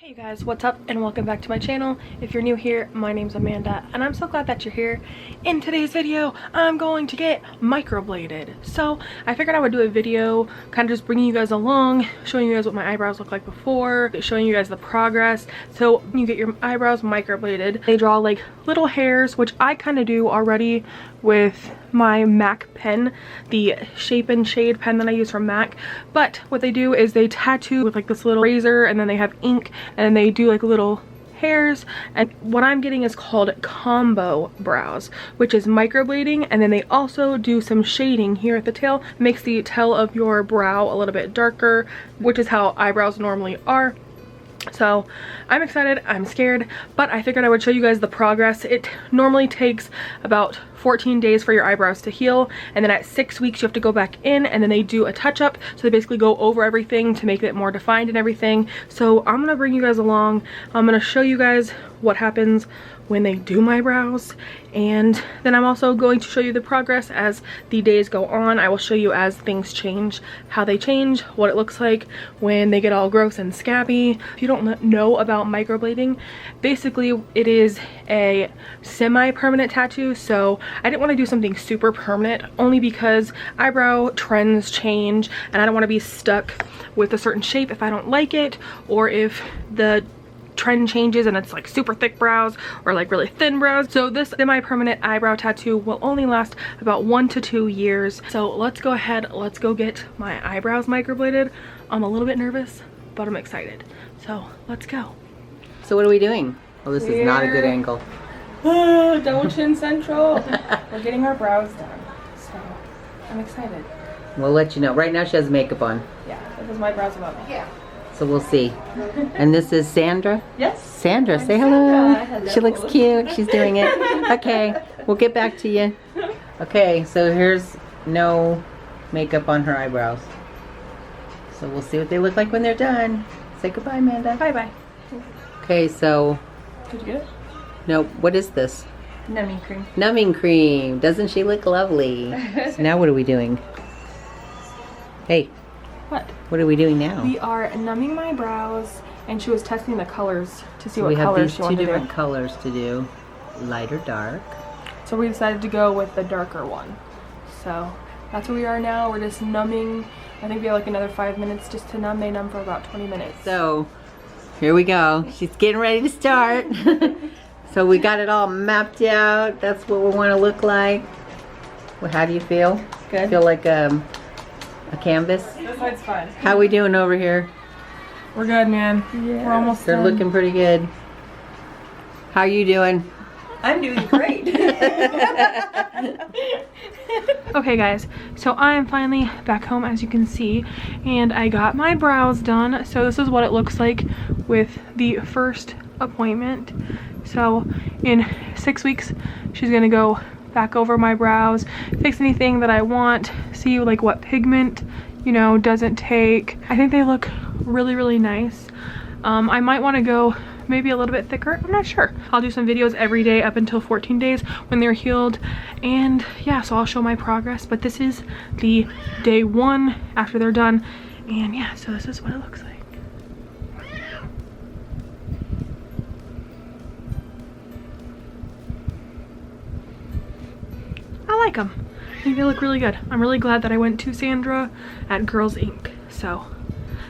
Hey you guys, what's up and welcome back to my channel. If you're new here, my name's Amanda and I'm so glad that you're here. In today's video, I'm going to get microbladed. So I figured I would do a video kind of just bringing you guys along, showing you guys what my eyebrows look like before, showing you guys the progress. So when you get your eyebrows microbladed, they draw like little hairs, which I kind of do already with my MAC pen, the shape and shade pen that I use from MAC. But what they do is they tattoo with like this little razor, and then they have ink, and they do like little hairs. And what I'm getting is called combo brows, which is microblading, and then they also do some shading here at the tail. It makes the tail of your brow a little bit darker, which is how eyebrows normally are. So I'm excited, I'm scared, but I figured I would show you guys the progress. It normally takes about 14 days for your eyebrows to heal, and then at 6 weeks you have to go back in, and then they do a touch-up. So they basically go over everything to make it more defined and everything. So I'm gonna bring you guys along. I'm gonna show you guys what happens when they do my brows, and then I'm also going to show you the progress as the days go on. I will show you as things change, how they change, what it looks like when they get all gross and scabby. If you don't know about microblading, basically it is a semi-permanent tattoo. So I didn't want to do something super permanent, only because eyebrow trends change and I don't want to be stuck with a certain shape if I don't like it, or if the trend changes and it's like super thick brows or like really thin brows. So this semi-permanent eyebrow tattoo will only last about 1 to 2 years. So let's go ahead, let's go get my eyebrows microbladed. I'm a little bit nervous, but I'm excited. So let's go. So what are we doing? Well, this is not a good angle. Double chin central. We're getting our brows done. So I'm excited. We'll let you know. Right now she has makeup on. Yeah, because my brows are about me. Yeah. So we'll see. And this is Sandra? Yes. Sandra, say hello. She looks cute. She's doing it. Okay, we'll get back to you. Okay, so here's no makeup on her eyebrows. So we'll see what they look like when they're done. Say goodbye, Amanda. Bye-bye. Okay, so... Did you get it? No, what is this? Numbing cream. Numbing cream. Doesn't she look lovely? So now what are we doing? Hey. What? What are we doing now? We are numbing my brows, and she was testing the colors to see what colors she wanted to do. We have these two different colors to do, light or dark. So we decided to go with the darker one. So that's where we are now. We're just numbing. I think we have like another 5 minutes just to numb. They numb for about 20 minutes. So here we go. She's getting ready to start. So we got it all mapped out. That's what we want to look like. Well, how do you feel? Good. Feel like a canvas? This side's fun. How we doing over here? We're good, man. Yeah. We're almost They're done. looking pretty good. How you doing? I'm doing great. Okay guys, so I am finally back home, as you can see, and I got my brows done. So this is what it looks like with the first appointment. So in 6 weeks she's gonna go back over my brows, fix anything that I want, see like what pigment, you know, doesn't take. I think they look really, really nice. I might want to go maybe a little bit thicker. I'm not sure. I'll do some videos every day up until 14 days when they're healed. And yeah, so I'll show my progress. But this is the day 1 after they're done. And yeah, so this is what it looks like. I like them. I think they look really good. I'm really glad that I went to Sandra at Girls Inc. So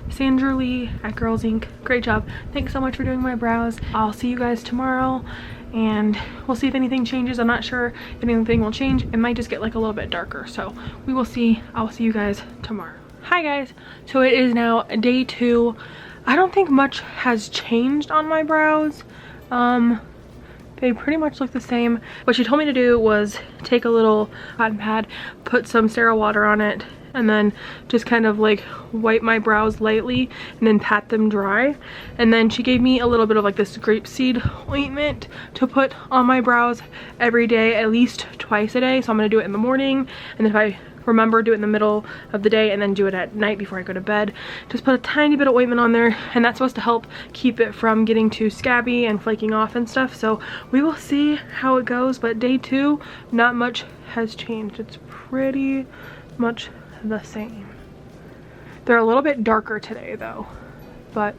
Sandra Lee at Girls Inc. Great job. Thanks so much for doing my brows. I'll see you guys tomorrow, and we'll see if anything changes. I'm not sure if anything will change. It might just get like a little bit darker, so we will see. I'll see you guys tomorrow. Hi guys. So it is now day 2. I don't think much has changed on my brows. They pretty much look the same. What she told me to do was take a little cotton pad, put some sterile water on it, and then just kind of like wipe my brows lightly and then pat them dry. And then she gave me a little bit of like this grapeseed ointment to put on my brows every day, at least twice a day. So I'm gonna do it in the morning, and then if I remember, do it in the middle of the day, and then do it at night before I go to bed. Just put a tiny bit of ointment on there, and that's supposed to help keep it from getting too scabby and flaking off and stuff. So we will see how it goes, but day 2, not much has changed. It's pretty much the same. They're a little bit darker today though, but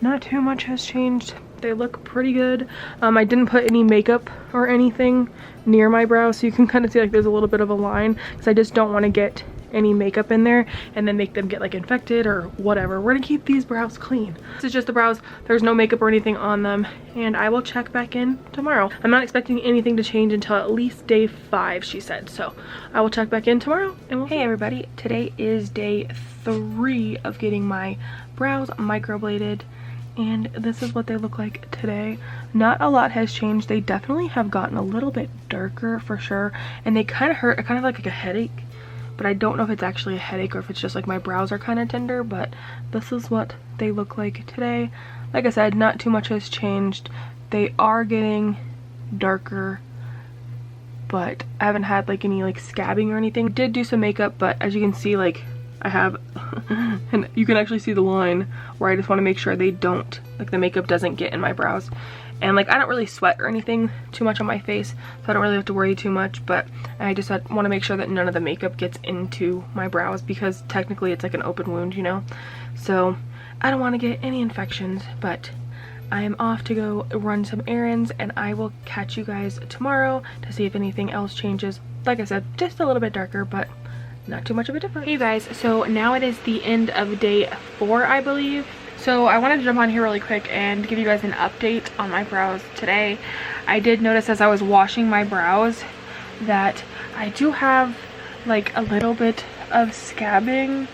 not too much has changed. They look pretty good. I didn't put any makeup or anything near my brows, so you can kind of see like there's a little bit of a line, because I just don't want to get any makeup in there and then make them get like infected or whatever. We're gonna keep these brows clean. This is just the brows. There's no makeup or anything on them, and I will check back in tomorrow. I'm not expecting anything to change until at least day 5, she said, so I will check back in tomorrow and we'll see. Hey everybody, today is day 3 of getting my brows microbladed, and this is what they look like today. Not a lot has changed. They definitely have gotten a little bit darker for sure, and they kind of hurt. I kind of like a headache, but I don't know if it's actually a headache or if it's just like my brows are kind of tender. But this is what they look like today. Like I said, not too much has changed. They are getting darker, but I haven't had like any like scabbing or anything. Did do some makeup, but as you can see, like I have and you can actually see the line where I just want to make sure they don't, like the makeup doesn't get in my brows. And like I don't really sweat or anything too much on my face, so I don't really have to worry too much, but I just want to make sure that none of the makeup gets into my brows, because technically it's like an open wound, you know? So I don't want to get any infections. But I am off to go run some errands, and I will catch you guys tomorrow to see if anything else changes. Like I said, just a little bit darker, but not too much of a difference. Hey you guys, so now it is the end of day 4, I believe. So I wanted to jump on here really quick and give you guys an update on my brows today. I did notice as I was washing my brows that I do have like a little bit of scabbing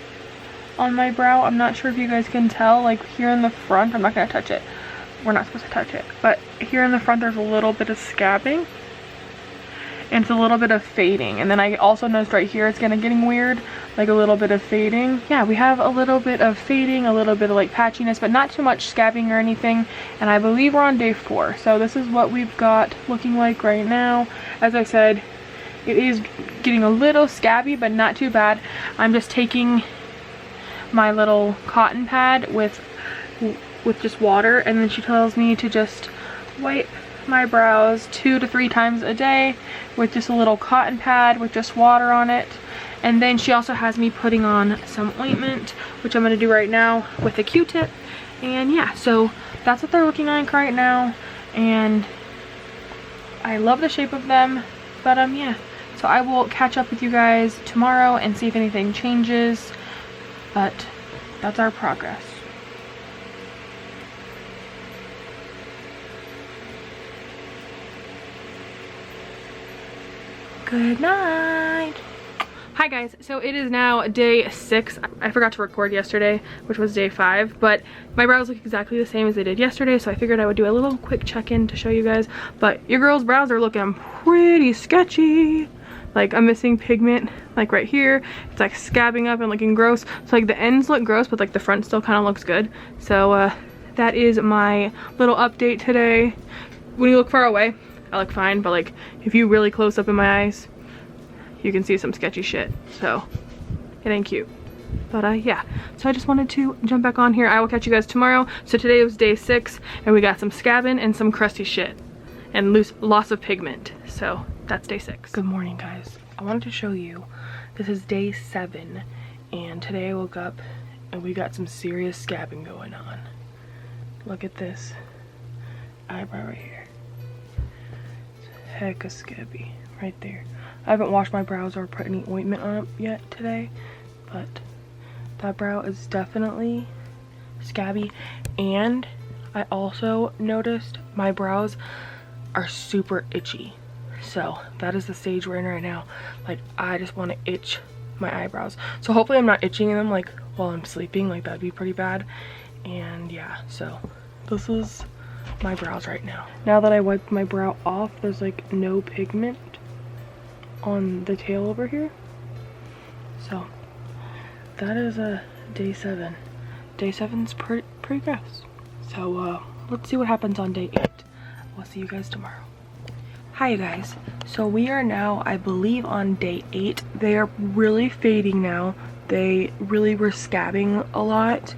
on my brow. I'm not sure if you guys can tell, like here in the front, I'm not gonna touch it. We're not supposed to touch it. But here in the front there's a little bit of scabbing. And it's a little bit of fading. And then I also noticed right here it's kind of getting weird, like a little bit of fading. Yeah, we have a little bit of fading, a little bit of like patchiness, but not too much scabbing or anything. And I believe we're on day 4. So this is what we've got looking like right now. As I said, it is getting a little scabby, but not too bad. I'm just taking my little cotton pad with just water, and then she tells me to just wipe my brows 2 to 3 times a day with just a little cotton pad with just water on it. And then she also has me putting on some ointment, which I'm going to do right now with a Q-tip. And yeah, so that's what they're looking like right now, and I love the shape of them. But yeah, so I will catch up with you guys tomorrow and see if anything changes, but that's our progress. Good night. Hi guys, so it is now day 6. I forgot to record yesterday, which was day 5, but my brows look exactly the same as they did yesterday, so I figured I would do a little quick check-in to show you guys. But your girl's brows are looking pretty sketchy. Like I'm missing pigment like right here. It's like scabbing up and looking gross. So like the ends look gross, but like the front still kind of looks good. So that is my little update today. When you look far away, I look fine, but like if you really close up in my eyes, you can see some sketchy shit. So it ain't cute. But yeah, so I just wanted to jump back on here. I will catch you guys tomorrow. So today was day 6, and we got some scabbing and some crusty shit and loss of pigment. So that's day 6. Good morning guys. I wanted to show you, this is day 7, and today I woke up and we got some serious scabbing going on. Look at this eyebrow right here. Hecka scabby right there. I haven't washed my brows or put any ointment on it yet today, but that brow is definitely scabby. And I also noticed my brows are super itchy. So that is the stage we're in right now. Like I just want to itch my eyebrows. So hopefully I'm not itching them like while I'm sleeping. Like that'd be pretty bad. And yeah, so this is my brows right now. Now that I wiped my brow off, there's like no pigment on the tail over here. So that is day 7. Day 7's pretty gross. So let's see what happens on day 8. We'll see you guys tomorrow. Hi you guys. So we are now, I believe, on day 8. They are really fading now. They really were scabbing a lot.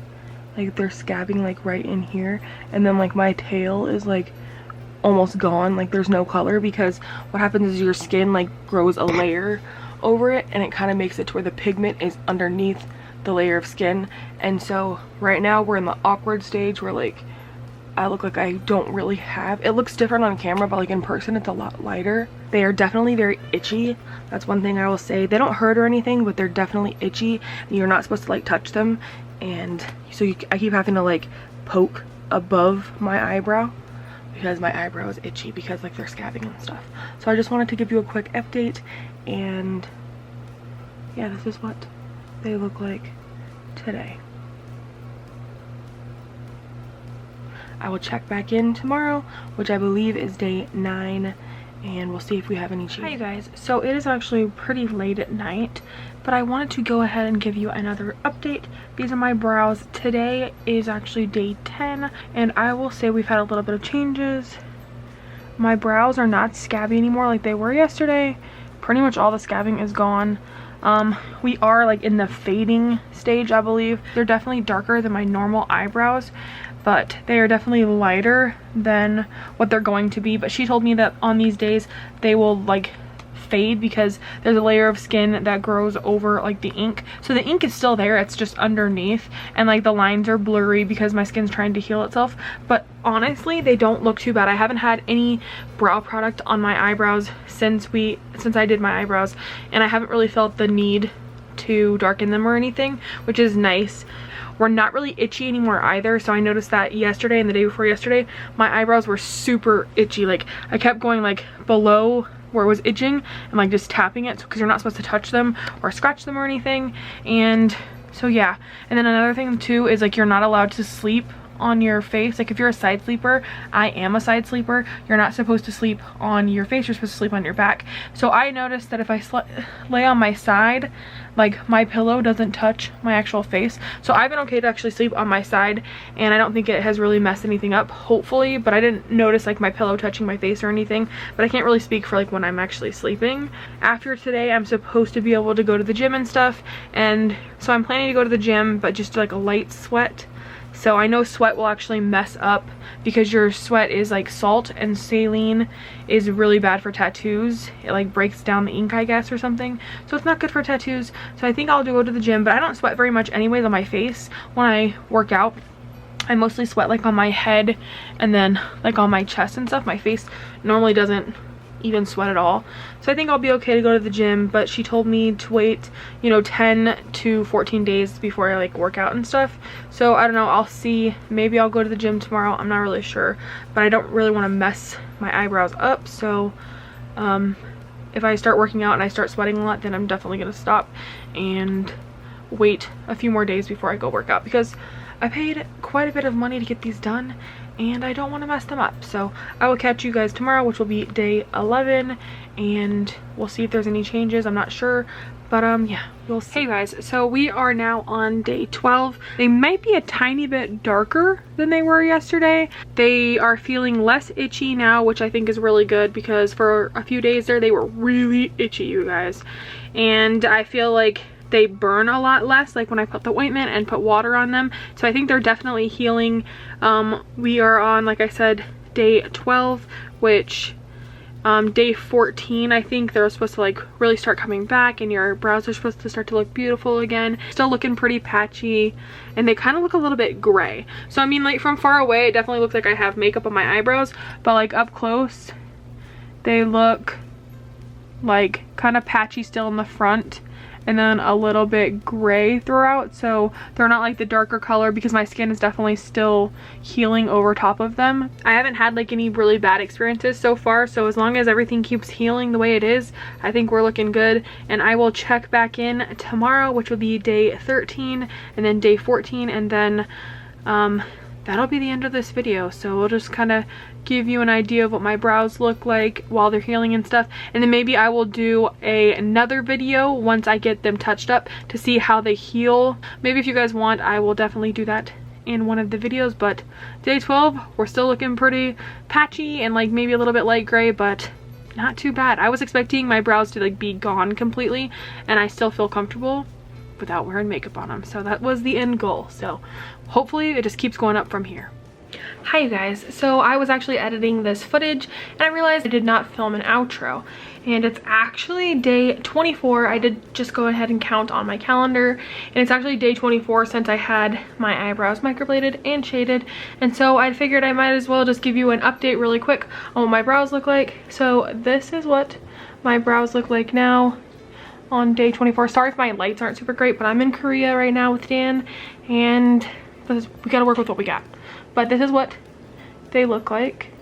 Like they're scabbing like right in here, and then like my tail is like almost gone. Like there's no color, because what happens is your skin like grows a layer over it, and it kind of makes it to where the pigment is underneath the layer of skin. And so right now we're in the awkward stage where like I look like I don't really have, it looks different on camera, but like in person it's a lot lighter. They are definitely very itchy. That's one thing I will say. They don't hurt or anything, but they're definitely itchy and you're not supposed to like touch them. And so I keep having to like poke above my eyebrow because my eyebrow is itchy because like they're scabbing and stuff. So I just wanted to give you a quick update, and yeah, this is what they look like today. I will check back in tomorrow, which I believe is day 9, and we'll see if we have any changes. Hi you guys, so it is actually pretty late at night, but I wanted to go ahead and give you another update. These are my brows. Today is actually day 10, and I will say we've had a little bit of changes. My brows are not scabby anymore like they were yesterday. Pretty much all the scabbing is gone. We are like in the fading stage, I believe. They're definitely darker than my normal eyebrows, but they are definitely lighter than what they're going to be. But she told me that on these days they will like fade because there's a layer of skin that grows over like the ink. So the ink is still there, it's just underneath, and like the lines are blurry because my skin's trying to heal itself. But honestly, they don't look too bad. I haven't had any brow product on my eyebrows since I did my eyebrows, and I haven't really felt the need to darken them or anything, which is nice. We're not really itchy anymore either, so I noticed that yesterday and the day before yesterday my eyebrows were super itchy. Like I kept going like below where it was itching and like just tapping it, because you're not supposed to touch them or scratch them or anything. And so yeah, and then another thing too is like you're not allowed to sleep on your face. Like if you're a side sleeper, I am a side sleeper, you're not supposed to sleep on your face, you're supposed to sleep on your back. So I noticed that if I lay on my side, like my pillow doesn't touch my actual face. So I've been okay to actually sleep on my side, and I don't think it has really messed anything up, hopefully. But I didn't notice like my pillow touching my face or anything. But I can't really speak for like when I'm actually sleeping. After today I'm supposed to be able to go to the gym and stuff, and so I'm planning to go to the gym, but just like a light sweat. So I know sweat will actually mess up because your sweat is like salt, and saline is really bad for tattoos. It like breaks down the ink, I guess, or something. So it's not good for tattoos. So I think I'll go to the gym, but I don't sweat very much anyways on my face when I work out. I mostly sweat like on my head and then like on my chest and stuff. My face normally doesn't even sweat at all. So I think I'll be okay to go to the gym, but she told me to wait, you know, 10 to 14 days before I like work out and stuff. So I don't know, I'll see. Maybe I'll go to the gym tomorrow, I'm not really sure, but I don't really want to mess my eyebrows up. So if I start working out and I start sweating a lot, then I'm definitely gonna stop and wait a few more days before I go work out, because I paid quite a bit of money to get these done and I don't want to mess them up. So I will catch you guys tomorrow, which will be day 11, and we'll see if there's any changes. I'm not sure, but yeah, we'll see. Hey guys, so we are now on day 12. They might be a tiny bit darker than they were yesterday. They are feeling less itchy now, which I think is really good, because for a few days there they were really itchy, you guys. And I feel like they burn a lot less, like when I put the ointment and put water on them. So I think they're definitely healing. We are on, like I said, day 12, which day 14 I think they're supposed to like really start coming back, and your brows are supposed to start to look beautiful again. Still looking pretty patchy, and they kind of look a little bit gray. So I mean, like from far away it definitely looks like I have makeup on my eyebrows, but like up close they look like kind of patchy still in the front, and then a little bit gray throughout. So they're not like the darker color, because my skin is definitely still healing over top of them. I haven't had like any really bad experiences so far, so as long as everything keeps healing the way it is, I think we're looking good. And I will check back in tomorrow, which will be day 13, and then day 14, and then that'll be the end of this video. So we'll just kind of give you an idea of what my brows look like while they're healing and stuff, and then maybe I will do another video once I get them touched up to see how they heal. Maybe if you guys want, I will definitely do that in one of the videos. But day 12, we're still looking pretty patchy and like maybe a little bit light gray, but not too bad. I was expecting my brows to like be gone completely, and I still feel comfortable without wearing makeup on them. So that was the end goal. So hopefully it just keeps going up from here. Hi you guys, so I was actually editing this footage and I realized I did not film an outro, and it's actually day 24. I did just go ahead and count on my calendar, and it's actually day 24 since I had my eyebrows microbladed and shaded, and so I figured I might as well just give you an update really quick on what my brows look like. So this is what my brows look like now on day 24. Sorry if my lights aren't super great, but I'm in Korea right now with Dan, and we gotta work with what we got. But this is what they look like.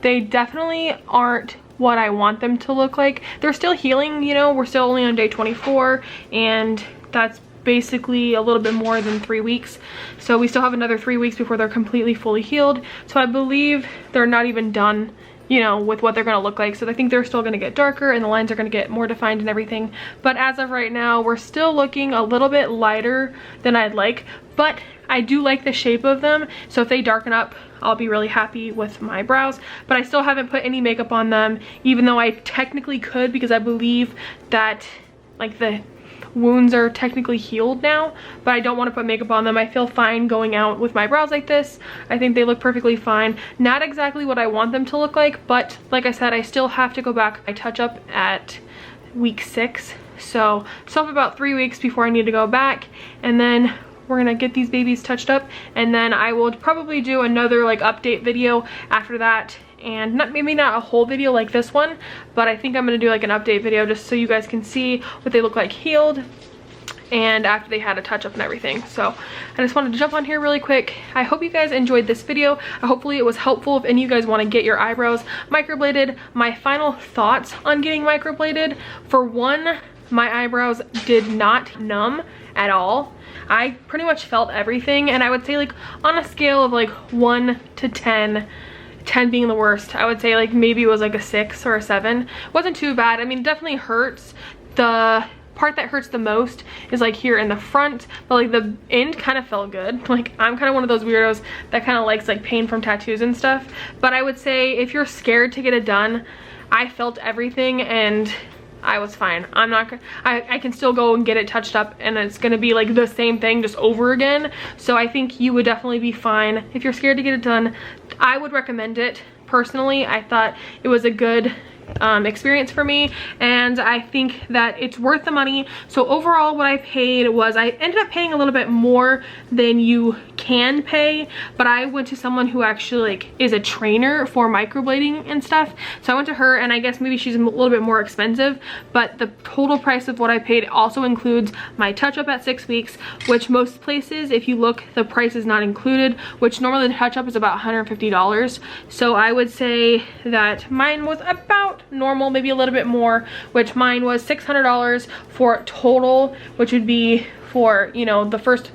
They definitely aren't what I want them to look like. They're still healing, you know, we're still only on day 24, and that's basically a little bit more than 3 weeks. So we still have another 3 weeks before they're completely fully healed. So I believe they're not even done, you know, with what they're gonna look like. So I think they're still gonna get darker and the lines are gonna get more defined and everything. But as of right now, we're still looking a little bit lighter than I'd like, but I do like the shape of them. So if they darken up, I'll be really happy with my brows. But I still haven't put any makeup on them, even though I technically could, because I believe that like the wounds are technically healed now, but I don't want to put makeup on them. I feel fine going out with my brows like this. I think they look perfectly fine. Not exactly what I want them to look like, but like I said, I still have to go back. I touch up at week 6, so still have about 3 weeks before I need to go back, and then we're gonna get these babies touched up, and then I will probably do another like update video after that, and maybe not a whole video like this one, but I think I'm gonna do like an update video just so you guys can see what they look like healed and after they had a touch up and everything. So I just wanted to jump on here really quick. I hope you guys enjoyed this video. Hopefully it was helpful if any of you guys want to get your eyebrows microbladed. My final thoughts on getting microbladed: for one, my eyebrows did not numb at all. I pretty much felt everything, and I would say like on a scale of like 1 to 10, 10 being the worst, I would say like maybe it was like a 6 or a 7. It wasn't too bad. I mean, it definitely hurts. The part that hurts the most is like here in the front, but like the end kind of felt good. Like I'm kind of one of those weirdos that kind of likes like pain from tattoos and stuff, but I would say if you're scared to get it done, I felt everything and I was fine. I'm not gonna, I can still go and get it touched up, and it's gonna be like the same thing just over again. So I think you would definitely be fine. If you're scared to get it done, I would recommend it. Personally, I thought it was a good experience for me, and I think that it's worth the money. So overall what I paid was, I ended up paying a little bit more than you can pay, but I went to someone who actually like is a trainer for microblading and stuff. So I went to her, and I guess maybe she's a little bit more expensive, but the total price of what I paid also includes my touch up at 6 weeks, which most places, if you look, the price is not included, which normally the touch up is about $150. So I would say that mine was about normal, maybe a little bit more, which mine was $600 for total, which would be for, you know, the first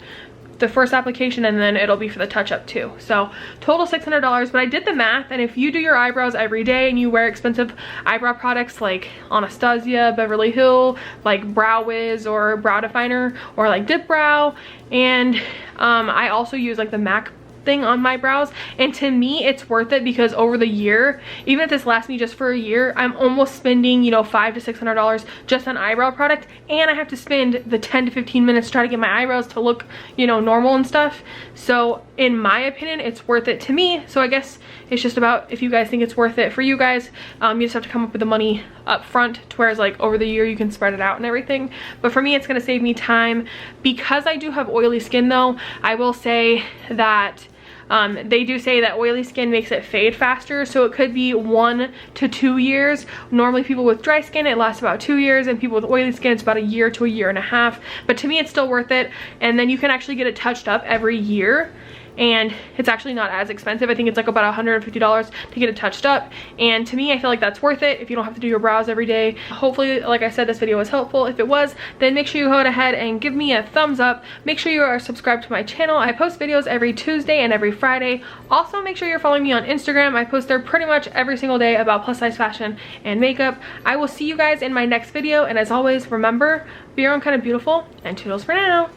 application, and then it'll be for the touch up too. So total $600, but I did the math, and if you do your eyebrows every day and you wear expensive eyebrow products like Anastasia, Beverly Hill, like Brow Wiz or Brow Definer, or like Dip Brow, and I also use like the MAC thing on my brows, and to me it's worth it, because over the year, even if this lasts me just for a year, I'm almost spending, you know, $500 to $600 just on eyebrow product, and I have to spend the 10 to 15 minutes to try to get my eyebrows to look, you know, normal and stuff. So in my opinion, it's worth it to me. So I guess it's just about if you guys think it's worth it for you guys. You just have to come up with the money up front, to whereas like over the year you can spread it out and everything. But for me, it's gonna save me time. Because I do have oily skin though, I will say that they do say that oily skin makes it fade faster, so it could be 1 to 2 years. Normally people with dry skin, it lasts about 2 years, and people with oily skin, it's about a year to a year and a half. But to me, it's still worth it. And then you can actually get it touched up every year, and it's actually not as expensive. I think it's like about $150 to get it touched up, and to me, I feel like that's worth it if you don't have to do your brows every day. Hopefully, like I said, this video was helpful. If it was, then make sure you go ahead and give me a thumbs up. Make sure you are subscribed to my channel. I post videos every Tuesday and every Friday. Also, make sure you're following me on Instagram. I post there pretty much every single day about plus size fashion and makeup. I will see you guys in my next video, and as always, remember, be your own kind of beautiful, and toodles for now.